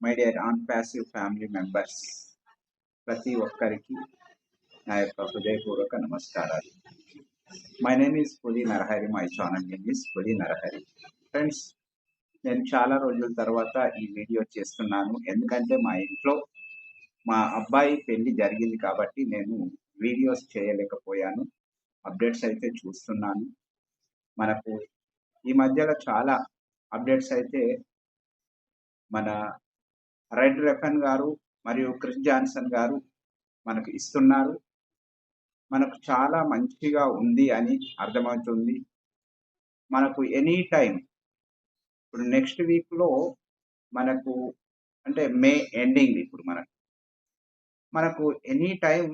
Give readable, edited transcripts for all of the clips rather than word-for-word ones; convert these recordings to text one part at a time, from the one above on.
My dear on passive family members, ప్రతి ఒక్కరికి నా యొక్క హృదయపూర్వక నమస్కారాలు. మై నేమ్ ఈజ్ పులి Narahari. My channel name is పులి నరహరి. ఫ్రెండ్స్, నేను చాలా రోజుల తర్వాత ఈ వీడియో చేస్తున్నాను. ఎందుకంటే మా ఇంట్లో మా అబ్బాయి పెళ్లి జరిగింది కాబట్టి నేను వీడియోస్ చేయలేకపోయాను. అప్డేట్స్ అయితే చూస్తున్నాను. మనకు ఈ మధ్యలో చాలా అప్డేట్స్ అయితే మన రెడ్ రెఫన్ గారు మరియు క్రిస్ జాన్సన్ గారు మనకు ఇస్తున్నారు. మనకు చాలా మంచిగా ఉంది అని అర్థమవుతుంది. మనకు ఎనీ టైం ఇప్పుడు నెక్స్ట్ వీక్లో మనకు అంటే మే ఎండింగ్, ఇప్పుడు మనకు ఎనీ టైం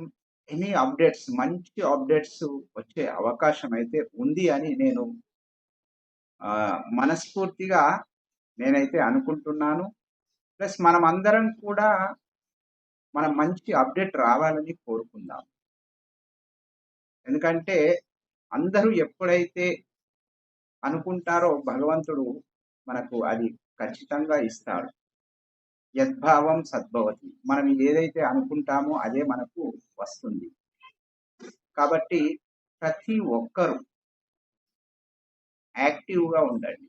ఎనీ అప్డేట్స్, మంచి అప్డేట్స్ వచ్చే అవకాశం అయితే ఉంది అని నేను మనస్ఫూర్తిగా నేనైతే అనుకుంటున్నాను. ప్లస్ మనం అందరం కూడా మనం మంచి అప్డేట్ రావాలని కోరుకుందాం. ఎందుకంటే అందరూ ఎప్పుడైతే అనుకుంటారో భగవంతుడు మనకు అది ఖచ్చితంగా ఇస్తాడు. యద్భావం సద్భవతి. మనం ఏదైతే అనుకుంటామో అదే మనకు వస్తుంది. కాబట్టి ప్రతి ఒక్కరూ యాక్టివ్గా ఉండండి.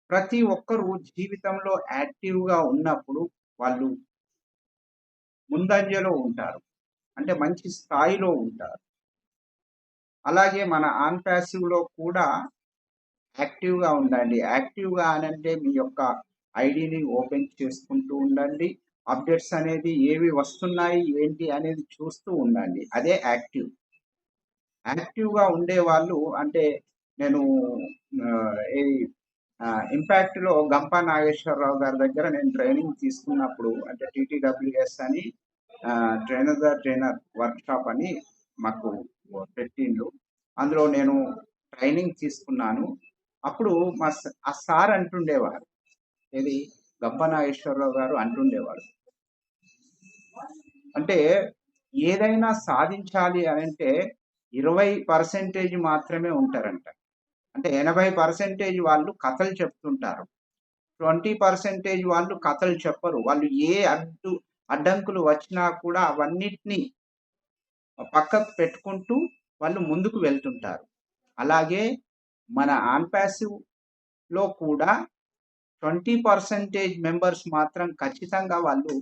ప్రతి ఒక్కరూ జీవితంలో యాక్టివ్గా ఉన్నప్పుడు వాళ్ళు ముందంజలో ఉంటారు, అంటే మంచి స్థాయిలో ఉంటారు. అలాగే మన ఆన్ ప్యాసివ్లో కూడా యాక్టివ్గా ఉండండి. యాక్టివ్గా అనంటే మీ యొక్క ఐడిని ఓపెన్ చేసుకుంటూ ఉండండి. అప్డేట్స్ అనేది ఏవి వస్తున్నాయి ఏంటి అనేది చూస్తూ ఉండండి. అదే యాక్టివ్. యాక్టివ్గా ఉండే వాళ్ళు అంటే నేను ఇది ఇంపాక్ట్లో గంపా నాగేశ్వరరావు గారి దగ్గర నేను ట్రైనింగ్ తీసుకున్నప్పుడు, అంటే టీటీడబ్ల్యూఎస్ అని ట్రైనర్ వర్క్షాప్ అని మాకు పెట్టిండ్రు. అందులో నేను ట్రైనింగ్ తీసుకున్నాను. అప్పుడు ఆ సార్ అంటుండేవారు, ఇది గంపా నాగేశ్వరరావు గారు అంటుండేవారు, అంటే ఏదైనా సాధించాలి అని అంటే 20% మాత్రమే ఉంటారంట. అంటే 80% వాళ్ళు కథలు చెప్తుంటారు, 20% వాళ్ళు కథలు చెప్పరు. వాళ్ళు ఏ అడ్డంకులు వచ్చినా కూడా అవన్నిటినీ పక్కకు పెట్టుకుంటూ వాళ్ళు ముందుకు వెళ్తుంటారు. అలాగే మన ఆన్ ప్యాసివ్లో కూడా 20% మెంబర్స్ మాత్రం ఖచ్చితంగా వాళ్ళు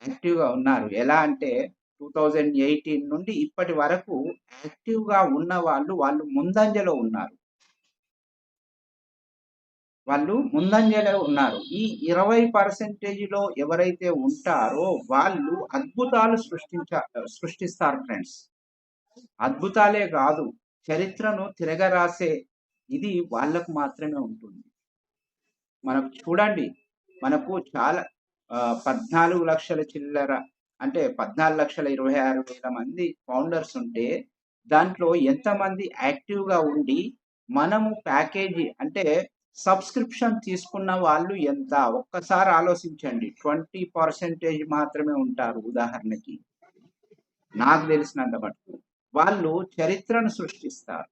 యాక్టివ్గా ఉన్నారు. ఎలా అంటే 2018 నుండి ఇప్పటి వరకు యాక్టివ్గా ఉన్న వాళ్ళు ముందంజలో ఉన్నారు. ఈ 20%లో ఎవరైతే ఉంటారో వాళ్ళు అద్భుతాలు సృష్టిస్తారు ఫ్రెండ్స్. అద్భుతాలే కాదు, చరిత్రను తిరగరాసే ఇది వాళ్ళకు మాత్రమే ఉంటుంది. మనకు చూడండి, మనకు చాలా 14 లక్షల చిల్లర, అంటే 14,26,000 మంది ఫౌండర్స్ ఉంటే దాంట్లో ఎంతమంది యాక్టివ్గా ఉండి మనము ప్యాకేజీ అంటే సబ్స్క్రిప్షన్ తీసుకున్న వాళ్ళు ఎంత ఒక్కసారి ఆలోచించండి. 20% మాత్రమే ఉంటారు. ఉదాహరణకి నాకు తెలిసినంత మటుకు వాళ్ళు చరిత్రను సృష్టిస్తారు.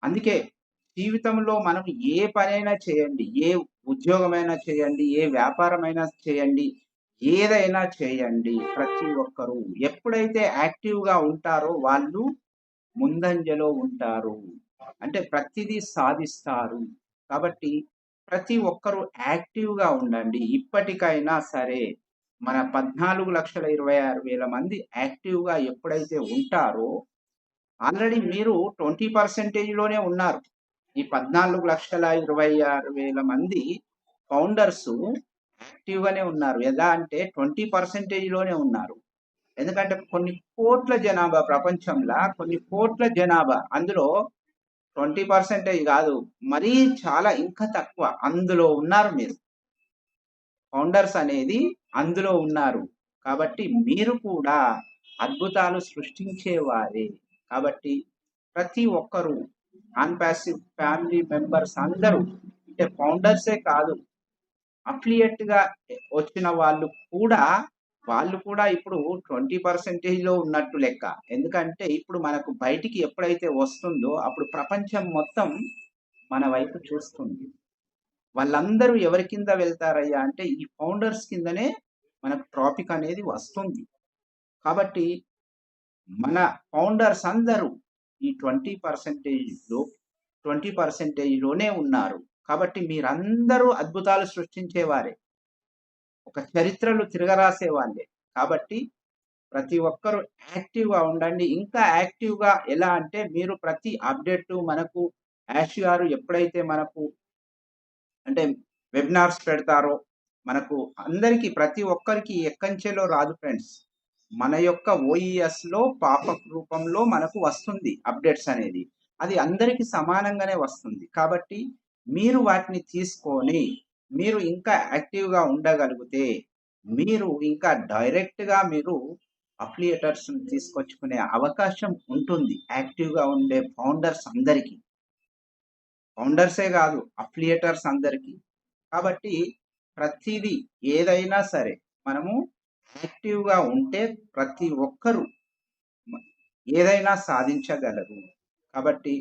అందుకే జీవితంలో మనం ఏ పనైనా చేయండి, ఏ ఉద్యోగమైనా చేయండి, ఏ వ్యాపారమైనా చేయండి, ఏదైనా చేయండి, ప్రతి ఒక్కరూ ఎప్పుడైతే యాక్టివ్గా ఉంటారో వాళ్ళు ముందంజలో ఉంటారు, అంటే ప్రతిదీ సాధిస్తారు. కాబట్టి ప్రతి ఒక్కరూ యాక్టివ్గా ఉండండి. ఇప్పటికైనా సరే మన 14,26,000 మంది యాక్టివ్గా ఎప్పుడైతే ఉంటారో, ఆల్రెడీ మీరు 20%లోనే ఉన్నారు. ఈ 14,26,000 మంది ఫౌండర్స్ యాక్టివ్గానే ఉన్నారు. ఎలా అంటే 20%లోనే ఉన్నారు. ఎందుకంటే కొన్ని కోట్ల జనాభా, ప్రపంచంలో కొన్ని కోట్ల జనాభా, అందులో 20% కాదు, మరీ చాలా ఇంకా తక్కువ అందులో ఉన్నారు. మీరు ఫౌండర్స్ అనేది అందులో ఉన్నారు. కాబట్టి మీరు కూడా అద్భుతాలు సృష్టించేవారే. కాబట్టి ప్రతి ఒక్కరూ ఆన్ ప్యాసివ్ ఫ్యామిలీ మెంబర్స్ అందరూ, అంటే ఫౌండర్సే కాదు, అఫిలియేట్గా వచ్చిన వాళ్ళు కూడా ఇప్పుడు 20%లో ఉన్నట్టు లెక్క. ఎందుకంటే ఇప్పుడు మనకు బయటికి ఎప్పుడైతే వస్తుందో అప్పుడు ప్రపంచం మొత్తం మన వైపు చూస్తుంది. వాళ్ళందరూ ఎవరి కింద వెళ్తారయ్యా అంటే ఈ ఫౌండర్స్ కిందనే మనకు ట్రాఫిక్ అనేది వస్తుంది. కాబట్టి మన ఫౌండర్స్ అందరూ ఈ 20%లోనే ఉన్నారు. కాబట్టి మీరందరూ అద్భుతాలు సృష్టించేవారే. ఒక చరిత్రలు తిరగరాసే వాళ్ళే. కాబట్టి ప్రతి ఒక్కరు యాక్టివ్‌గా ఉండండి. ఇంకా యాక్టివ్‌గా ఎలా అంటే మీరు ప్రతి అప్డేటు మనకు యాష్ గారు ఎప్పుడైతే మనకు అంటే వెబినార్స్ పెడతారో, మనకు అందరికీ ప్రతి ఒక్కరికి ఎక్కంచెలో రాదు ఫ్రెండ్స్. మన యొక్క ఓఈఎస్‌లో పాపప్ రూపంలో మనకు వస్తుంది అప్డేట్స్ అనేది. అది అందరికీ సమానంగానే వస్తుంది. కాబట్టి మీరు వాటిని తీసుకొని, మీరు ఇంకా యాక్టివ్‌గా ఉండగలిగితే, మీరు ఇంకా డైరెక్ట్‌గా మీరు అఫిలియేటర్స్‌ని తీసుకొచ్చుకునే అవకాశం ఉంటుంది. యాక్టివ్‌గా ఉండే ఫౌండర్స్ అందరికీ. ఫౌండర్సే కాదు అఫిలియేటర్స్ అందరికీ. కాబట్టి ప్రతిదీ ఏదైనా సరే మనము యాక్టివ్‌గా ఉంటే ప్రతి ఒక్కరు ఏదైనా సాధించగలరు. కాబట్టి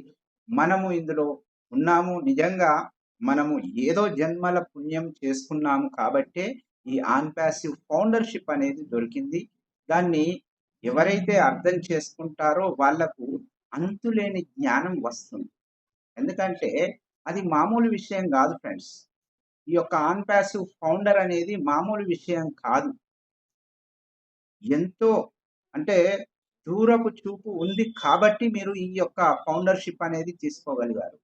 మనము ఇందులో ఉన్నాము. నిజంగా మనము ఏదో జన్మల పుణ్యం చేసుకున్నాము కాబట్టే ఈ ఆన్ ప్యాసివ్ ఫౌండర్‌షిప్ అనేది దొరికింది. దాన్ని ఎవరైతే అర్థం చేసుకుంటారో వాళ్ళకు అంతులేని జ్ఞానం వస్తుంది. ఎందుకంటే అది మామూలు విషయం కాదు ఫ్రెండ్స్. ఈ యొక్క ఆన్ ప్యాసివ్ ఫౌండర్ అనేది మామూలు విషయం కాదు. ఎంతో అంటే దూరపు చూపు ఉంది కాబట్టి మీరు ఈ యొక్క ఫౌండర్‌షిప్ అనేది తీసుకోగలిగారు.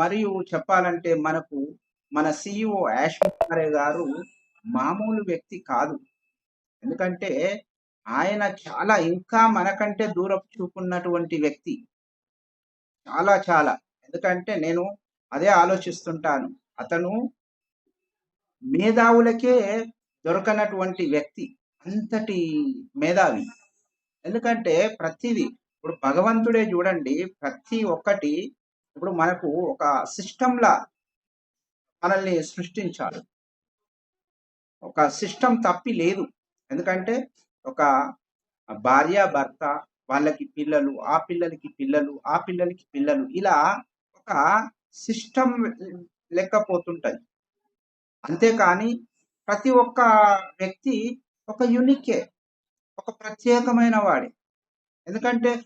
మరియు చెప్పాలంటే మనకు మన సీఈఓ యాష్ ముఖారే గారు మామూలు వ్యక్తి కాదు. ఎందుకంటే ఆయన చాలా ఇంకా మనకంటే దూరపు చూపున్నటువంటి వ్యక్తి. చాలా. ఎందుకంటే నేను అదే ఆలోచిస్తుంటాను. అతను మేధావులకే దొరకనటువంటి వ్యక్తి. అంతటి మేధావి. ఎందుకంటే ప్రతిదీ ఇప్పుడు భగవంతుడే చూడండి ప్రతి ఒక్కటి ఇప్పుడు మనకు ఒక సిస్టమ్‌లా మనల్ని సృష్టించాడు. ఒక సిస్టమ్ తప్పి లేదు. ఎందుకంటే ఒక భార్య, భర్త వాళ్ళకి పిల్లలు, ఆ పిల్లలకి పిల్లలు, ఆ పిల్లలకి పిల్లలు ఇలా ఒక సిస్టమ్ లెక్కపోతుంటది. అంతేకాని ప్రతి ఒక్క వ్యక్తి ఒక యూనికే. ఒక ప్రత్యేకమైన వాడే. ఎందుకంటే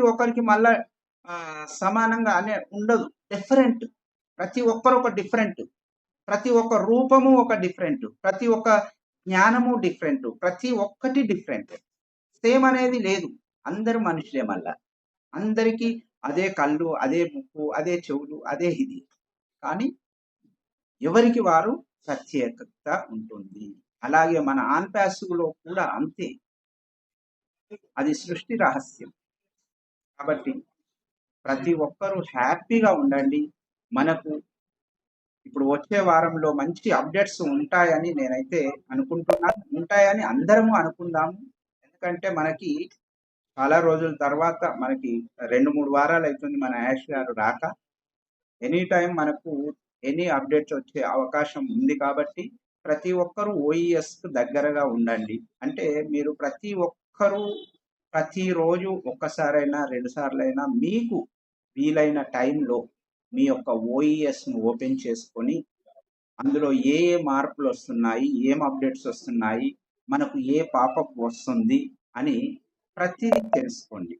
ఒకరికి మళ్ళా సమానంగా అనే ఉండదు. డిఫరెంట్. ప్రతి ఒక్కరు ఒక డిఫరెంట్. ప్రతి ఒక్క రూపము ఒక డిఫరెంట్. ప్రతి ఒక్క జ్ఞానము డిఫరెంట్. ప్రతి ఒక్కటి డిఫరెంట్. సేమ్ అనేది లేదు. అందరూ మనుషులే మళ్ళా. అందరికీ అదే కళ్ళు, అదే ముక్కు, అదే చెవులు, అదే ఇది. కానీ ఎవరికి వారు ప్రత్యేకత ఉంటుంది. అలాగే మన ఆన్ ప్యాసివ్‌లో కూడా అంతే. అది సృష్టి రహస్యం. కాబట్టి ప్రతి ఒక్కరూ హ్యాపీగా ఉండండి. మనకు ఇప్పుడు వచ్చే వారంలో మంచి అప్డేట్స్ ఉంటాయని నేనైతే అనుకుంటున్నాను. ఉంటాయని అందరము అనుకుందాము. ఎందుకంటే మనకి చాలా రోజుల తర్వాత మనకి 2, 3 వారాలైతుంది మన యాష్ గారు రాక. ఎనీ టైమ్ మనకు ఎనీ అప్డేట్స్ వచ్చే అవకాశం ఉంది కాబట్టి ప్రతి ఒక్కరూ ఓఈఎస్‌కు దగ్గరగా ఉండండి. అంటే మీరు ప్రతి ఒక్కరూ ప్రతిరోజు ఒక్కసారైనా, 2 సార్లైనా మీకు వీలైన టైంలో మీ యొక్క ఓఈఎస్‌ను ఓపెన్ చేసుకొని అందులో ఏ ఏ మార్పులొస్తున్నాయి, ఏం అప్డేట్స్ వస్తున్నాయి, మనకు ఏ పాపప్ వస్తుంది అని ప్రతిదీ తెలుసుకోండి.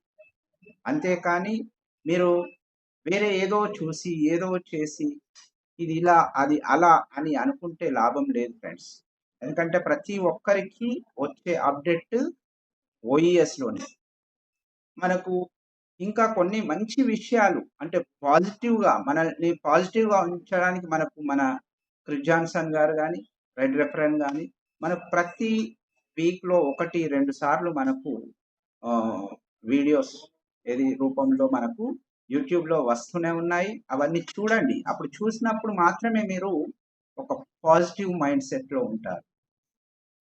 అంతేకాని మీరు వేరే ఏదో చూసి, ఏదో చేసి ఇది ఇలా, అది అలా అని అనుకుంటే లాభం లేదు ఫ్రెండ్స్. ఎందుకంటే ప్రతి ఒక్కరికి వచ్చే అప్డేట్ ఓఈఎస్‌లోనే. మనకు ఇంకా కొన్ని మంచి విషయాలు అంటే మనల్ని పాజిటివ్‌గా ఉంచడానికి మనకు మన క్రిస్ జాన్సన్ గారు గాని, రెడ్ రెఫరెన్ గాని మనకు ప్రతి వీక్‌లో 1, 2 సార్లు మనకు ఆహ్, వీడియోస్ రూపంలో మనకు యూట్యూబ్‌లో వస్తూనే ఉన్నాయి. అవన్నీ చూడండి. అప్పుడు చూసినప్పుడు మాత్రమే మీరు ఒక పాజిటివ్ మైండ్ సెట్‌లో ఉంటారు.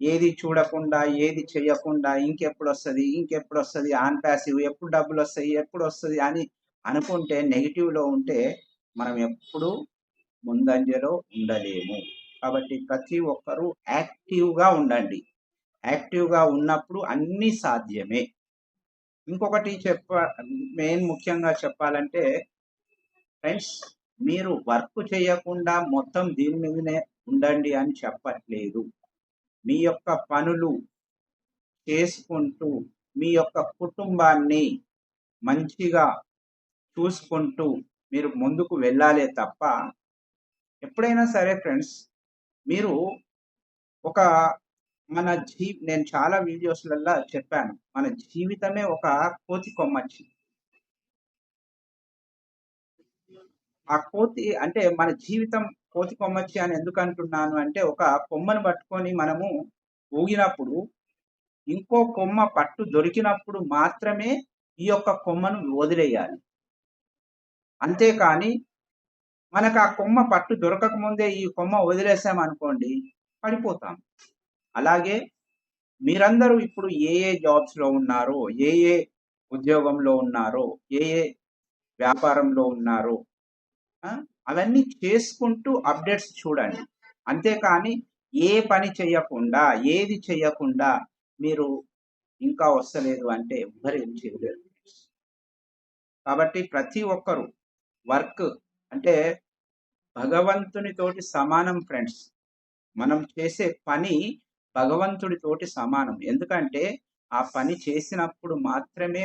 ఏది చూడకుండా, ఏది చెయ్యకుండా ఇంకెప్పుడొస్తది ఆన్ ప్యాసివ్ ఎప్పుడు డబ్బులొస్తాయి, ఎప్పుడొస్తది అని అనుకుంటే నెగెటివ్‌లో ఉంటే మనం ఎప్పుడూ ముందంజలో ఉండలేము. కాబట్టి ప్రతి ఒక్కరూ యాక్టివ్‌గా ఉండండి. యాక్టివ్‌గా ఉన్నప్పుడు అన్నీ సాధ్యమే. ఇంకొకటి ముఖ్యంగా చెప్పాలంటే ఫ్రెండ్స్ మీరు వర్క్ చేయకుండా మొత్తం దీని మీదనే ఉండండి అని చెప్పట్లేదు. మీ యొక్క పనులు చేసుకుంటూ మీ యొక్క కుటుంబాన్ని మంచిగా చూసుకుంటూ మీరు ముందుకు వెళ్ళాలే తప్ప, ఎప్పుడైనా సరే ఫ్రెండ్స్, మీరు ఒక నేను చాలా వీడియోస్‌లల్లా చెప్పాను. మన జీవితమే ఒక కోతి కొమ్మచ్చి. ఆ కోతి అంటే మన జీవితం కోతి కొమ్మచ్చి అని ఎందుకు అంటున్నాను అంటే, ఒక కొమ్మను పట్టుకొని మనము ఊగినప్పుడు, ఇంకో కొమ్మ పట్టు దొరికినప్పుడు మాత్రమే ఈ యొక్క కొమ్మను వదిలేయాలి. అంతేకాని మనకు ఆ కొమ్మ పట్టు దొరకక ముందే ఈ కొమ్మ వదిలేసామనుకోండి, పడిపోతాం. అలాగే మీరందరూ ఇప్పుడు ఏ జాబ్స్‌లో ఉన్నారో, ఏ ఉద్యోగంలో ఉన్నారో, ఏ వ్యాపారంలో ఉన్నారో, అవన్నీ చేసుకుంటూ అప్డేట్స్ చూడండి. అంతేకాని ఏ పని చేయకుండా, ఏది చేయకుండా మీరు ఇంకా వస్తలేదు అంటే ఎవ్వరు ఏం చేయలేరు. కాబట్టి ప్రతి ఒక్కరు వర్క్ అంటే భగవంతునితోటి సమానం ఫ్రెండ్స్. మనం చేసే పని భగవంతుడితోటి సమానం. ఎందుకంటే ఆ పని చేసినప్పుడు మాత్రమే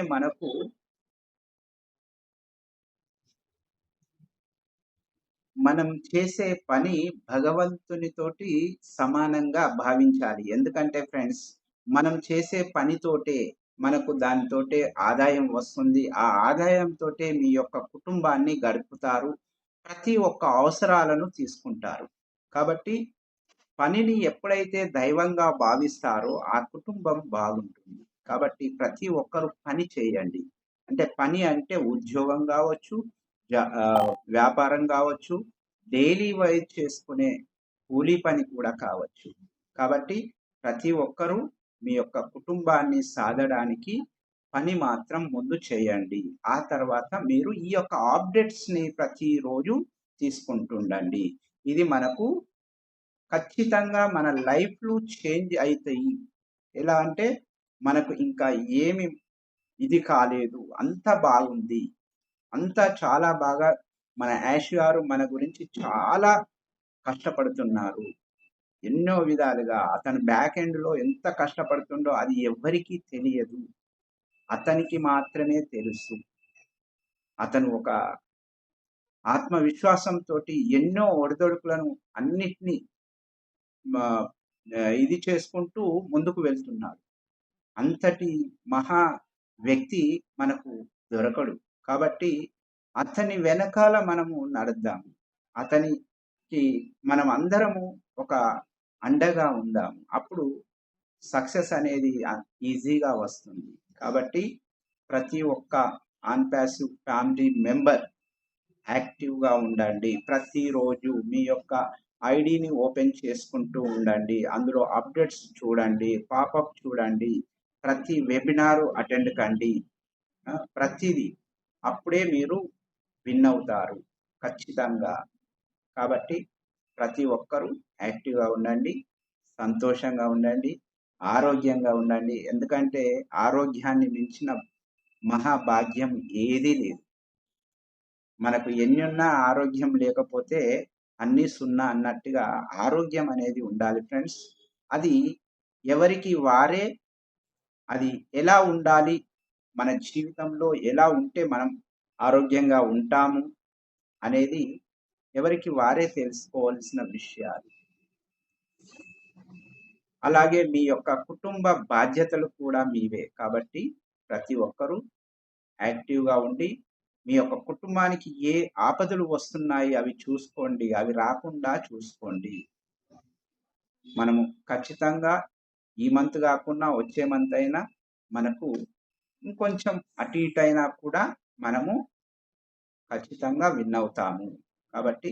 మనం చేసే పని భగవంతునితోటి సమానంగా భావించాలి. ఎందుకంటే ఫ్రెండ్స్, మనం చేసే పనితోటే మనకు దానితోటే ఆదాయం వస్తుంది. ఆ ఆదాయంతోటే మీ యొక్క కుటుంబాన్ని గడుపుతారు. ప్రతి ఒక్క అవసరాలను తీసుకుంటారు. కాబట్టి పనిని ఎప్పుడైతే దైవంగా భావిస్తారో ఆ కుటుంబం బాగుంటుంది. కాబట్టి ప్రతి ఒక్కరు పని చేయండి. అంటే పని అంటే ఉద్యోగం కావచ్చు, వ్యాపారం కావచ్చు, డైలీ వైజ్ చేసుకునే కూలీ పని కూడా కావచ్చు. కాబట్టి ప్రతి ఒక్కరూ మీ యొక్క కుటుంబాన్ని సాధడానికి పని మాత్రం ముందు చేయండి. ఆ తర్వాత మీరు ఈ యొక్క అప్డేట్స్‌ని ప్రతిరోజు తీసుకుంటుండండి. ఇది మనకు ఖచ్చితంగా మన లైఫ్‌లు చేంజ్ అయితాయి. ఎలా అంటే మనకు ఇంకా ఏమి ఇది కాలేదు. అంతా బాగుంది. అంతా చాలా బాగా మన యాష్ గారు మన గురించి చాలా కష్టపడుతున్నారు. ఎన్నో విధాలుగా అతను బ్యాక్ ఎండ్‌లో ఎంత కష్టపడుతుండో అది ఎవ్వరికీ తెలియదు. అతనికి మాత్రమే తెలుసు. అతను ఒక ఆత్మవిశ్వాసంతోటి ఎన్నో ఒడిదుడుకులను అన్నిటిని ఇది చేసుకుంటూ ముందుకు వెళ్తున్నాడు. అంతటి మహా వ్యక్తి మనకు దొరకడు. కాబట్టి అతని వెనకాల మనము నడుద్దాం. అతనికి మనం అందరము ఒక అండగా ఉందాము. అప్పుడు సక్సెస్ అనేది ఈజీగా వస్తుంది. కాబట్టి ప్రతి ఒక్క ఆన్ ప్యాసివ్ ఫ్యామిలీ మెంబర్ యాక్టివ్‌గా ఉండండి. ప్రతిరోజు మీ యొక్క ఐడీని ఓపెన్ చేసుకుంటూ ఉండండి. అందులో అప్డేట్స్ చూడండి, పాపప్ చూడండి, ప్రతి వెబినారు అటెండ్ కండి. ప్రతిదీ. అప్పుడే మీరు విన్ అవుతారు ఖచ్చితంగా. కాబట్టి ప్రతి ఒక్కరూ యాక్టివ్‌గా ఉండండి, సంతోషంగా ఉండండి, ఆరోగ్యంగా ఉండండి. ఎందుకంటే ఆరోగ్యాన్ని మించిన మహాభాగ్యం ఏదీ లేదు. మనకు ఎన్నున్నా ఆరోగ్యం లేకపోతే అన్నీ సున్నా అన్నట్టుగా ఆరోగ్యం అనేది ఉండాలి ఫ్రెండ్స్. అది ఎవరికి వారే అది ఎలా ఉండాలి, మన జీవితంలో ఎలా ఉంటే మనం ఆరోగ్యంగా ఉంటాము అనేది ఎవరికి వారే తెలుసుకోవాల్సిన విషయాలు. అలాగే మీ యొక్క కుటుంబ బాధ్యతలు కూడా మీవే. కాబట్టి ప్రతి ఒక్కరూ యాక్టివ్‌గా ఉండి మీ యొక్క కుటుంబానికి ఏ ఆపదలు వస్తున్నాయి అవి చూసుకోండి. అవి రాకుండా చూసుకోండి. మనము ఖచ్చితంగా ఈ మంత్ కాకున్నా వచ్చే మంత్ అయినా మనకు ఇంకొంచెం అటు ఇటు అయినా కూడా మనము ఖచ్చితంగా విన్ అవుతాము. కాబట్టి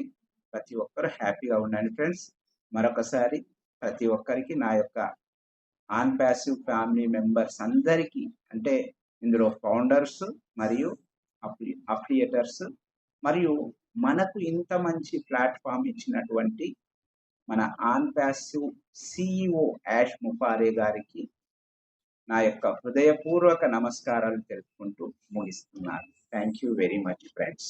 ప్రతి ఒక్కరు హ్యాపీగా ఉండండి ఫ్రెండ్స్. మరొకసారి ప్రతి ఒక్కరికి నా యొక్క ఆన్ ప్యాసివ్ ఫ్యామిలీ మెంబర్స్ అందరికీ, అంటే ఇందులో ఫౌండర్స్ మరియు అఫిలియేటర్స్ మరియు మనకు ఇంత మంచి ప్లాట్ఫామ్ ఇచ్చినటువంటి మన ఆన్ ప్యాసివ్ సిఇఓ యాష్ ముపారే గారికి నా యొక్క హృదయపూర్వక నమస్కారాలు తెలుపుకుంటూ ముగిస్తున్నాను. Thank you very much friends.